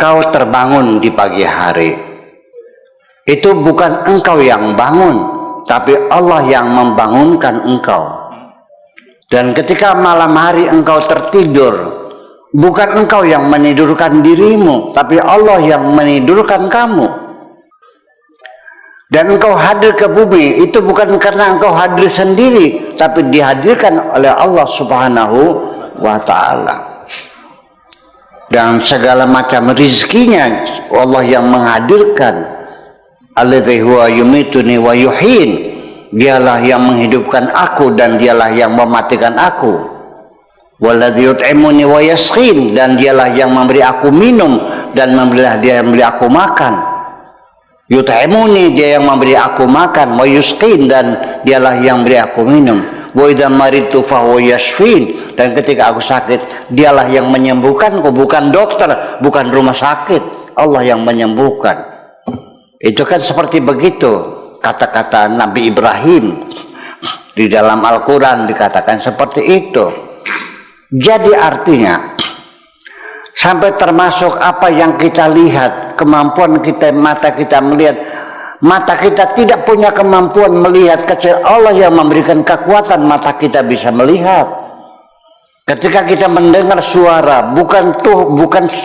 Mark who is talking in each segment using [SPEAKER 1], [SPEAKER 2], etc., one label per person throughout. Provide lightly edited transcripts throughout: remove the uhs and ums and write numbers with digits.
[SPEAKER 1] engkau terbangun di pagi hari, itu bukan engkau yang bangun, tapi Allah yang membangunkan engkau. Dan ketika malam hari engkau tertidur, bukan engkau yang menidurkan dirimu, tapi Allah yang menidurkan kamu. Dan engkau hadir ke bumi, itu bukan karena engkau hadir sendiri, tapi dihadirkan oleh Allah Subhanahu wa ta'ala. Dan segala macam rizkinya Allah yang menghadirkan. Alladzi huwa yumituni wa yuhyin, dialah yang menghidupkan aku dan dialah yang mematikan aku. Walladzi yut'imuni wa yasqin, dan dialah yang memberi aku minum dan dia yang memberi aku makan. Yut'imuni, dia yang memberi aku makan, wa yusqin, dan dialah yang memberi aku minum. Wa idza maridtu fa huwa yashfin, dan ketika aku sakit dialah yang menyembuhkanku, bukan dokter, bukan rumah sakit, Allah yang menyembuhkan. Itu kan seperti begitu kata-kata Nabi Ibrahim di dalam Al-Quran, dikatakan seperti itu. Jadi artinya sampai termasuk apa yang kita lihat, kemampuan kita, mata kita melihat. Mata kita tidak punya kemampuan melihat kecuali Allah yang memberikan kekuatan mata kita bisa melihat. Ketika kita mendengar suara, bukan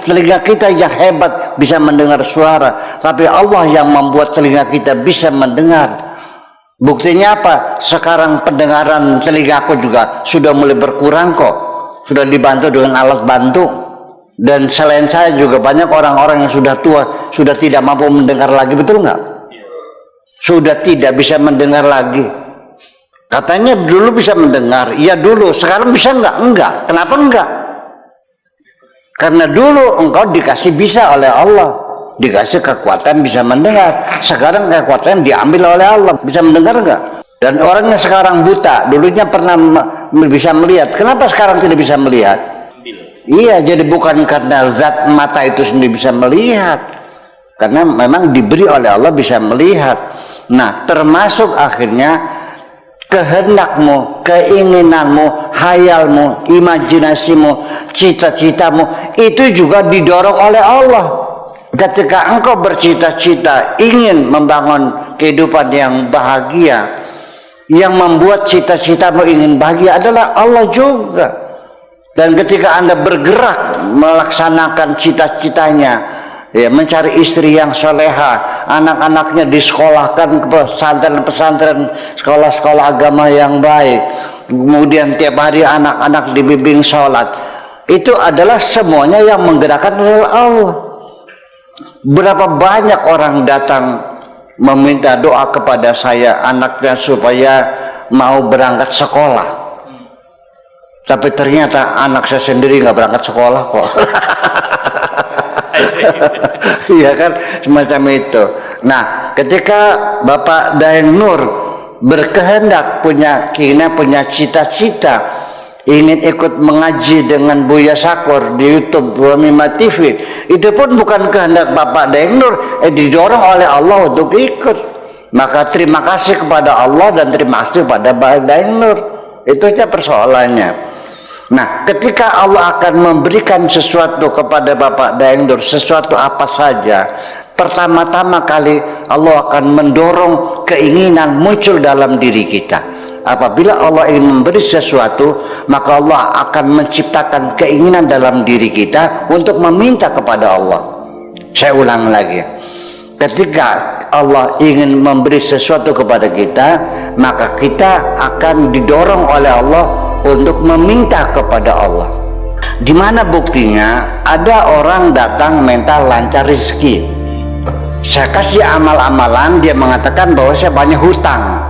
[SPEAKER 1] telinga kita yang hebat bisa mendengar suara, tapi Allah yang membuat telinga kita bisa mendengar. Buktinya apa? Sekarang pendengaran telingaku juga sudah mulai berkurang kok. Sudah dibantu dengan alat bantu. Dan selain saya juga banyak orang-orang yang sudah tua, sudah tidak mampu mendengar lagi, betul nggak? Sudah tidak bisa mendengar lagi. Katanya dulu bisa mendengar, iya dulu. Sekarang bisa enggak? Enggak. Kenapa enggak? Karena dulu engkau dikasih bisa oleh Allah, dikasih kekuatan bisa mendengar. Sekarang kekuatan diambil oleh Allah, bisa mendengar enggak? Dan orang yang sekarang buta, dulunya pernah bisa melihat. Kenapa sekarang tidak bisa melihat? Iya, jadi bukan karena zat mata itu sendiri bisa melihat, karena memang diberi oleh Allah bisa melihat. Nah, termasuk akhirnya kehendakmu, keinginanmu, hayalmu, imajinasimu, cita-citamu itu juga didorong oleh Allah. Ketika engkau bercita-cita ingin membangun kehidupan yang bahagia, yang membuat cita-citamu ingin bahagia adalah Allah juga. Dan ketika Anda bergerak melaksanakan cita-citanya, ya, mencari istri yang soleha, anak-anaknya disekolahkan ke pesantren-pesantren, sekolah-sekolah agama yang baik, kemudian tiap hari anak-anak dibimbing sholat, itu adalah semuanya yang menggerakkan oleh Allah. Berapa banyak orang datang meminta doa kepada saya, anaknya supaya mau berangkat sekolah, tapi ternyata anak saya sendiri nggak berangkat sekolah kok. Iya kan, semacam itu. Nah, ketika Bapak Daeng Nur berkehendak, punya keinginan, punya cita-cita ingin ikut mengaji dengan Buya Sakur di YouTube Wamima TV, itu pun bukan kehendak Bapak Daeng Nur, didorong oleh Allah untuk ikut. Maka terima kasih kepada Allah dan terima kasih kepada Bapak Daeng Nur. Itu aja persoalannya. Nah, ketika Allah akan memberikan sesuatu kepada Bapak Daeng Nur, sesuatu apa saja, pertama-tama kali Allah akan mendorong keinginan muncul dalam diri kita. Apabila Allah ingin memberi sesuatu, maka Allah akan menciptakan keinginan dalam diri kita untuk meminta kepada Allah. Saya ulang lagi. Ketika Allah ingin memberi sesuatu kepada kita, maka kita akan didorong oleh Allah untuk meminta kepada Allah. Di mana buktinya? Ada orang datang minta lancar rezeki. Saya kasih amal-amalan, dia mengatakan bahwa saya banyak hutang.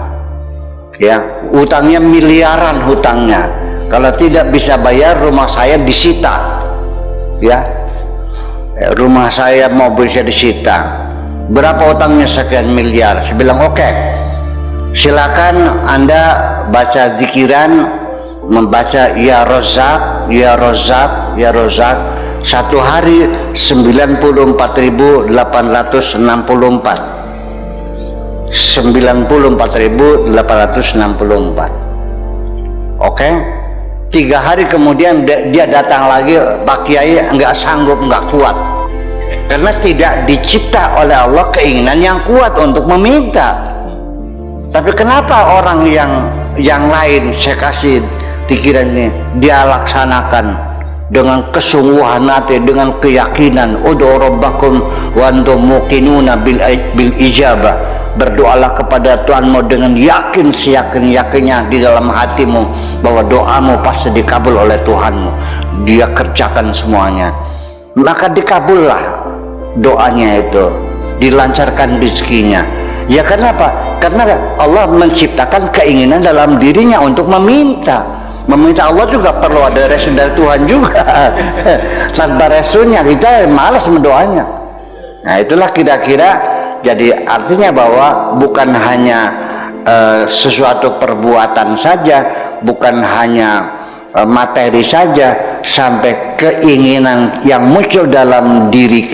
[SPEAKER 1] Ya, hutangnya miliaran hutangnya. Kalau tidak bisa bayar, rumah saya disita. Ya, rumah saya, mobil saya disita. Berapa hutangnya? Sekian miliar. Saya bilang oke, silakan Anda baca zikiran, membaca ya Rozak, ya Rozak, ya Rozak, satu hari 94.864, 94.864. Oke, 3 hari kemudian dia datang lagi, Pak Kiai nggak sanggup, nggak kuat. Karena tidak dicipta oleh Allah keinginan yang kuat untuk meminta. Tapi kenapa orang yang lain saya kasih pikirannya, dia laksanakan dengan kesungguhan hati, dengan keyakinan, ud'u rabbakum wa antum muqinuna bil ijabah, berdoalah kepada Tuhanmu dengan yakin seyakin-yakinnya di dalam hatimu bahwa doamu pasti dikabul oleh Tuhanmu. Dia kerjakan semuanya, maka dikabullah doanya itu, dilancarkan rezekinya. Ya kenapa? Karena Allah menciptakan keinginan dalam dirinya untuk meminta. Meminta Allah juga perlu ada restu dari Tuhan juga. Tanpa restunya kita malas mendoanya. Nah itulah kira-kira, jadi artinya bahwa bukan hanya sesuatu perbuatan saja, bukan hanya materi saja, sampai keinginan yang muncul dalam diri kita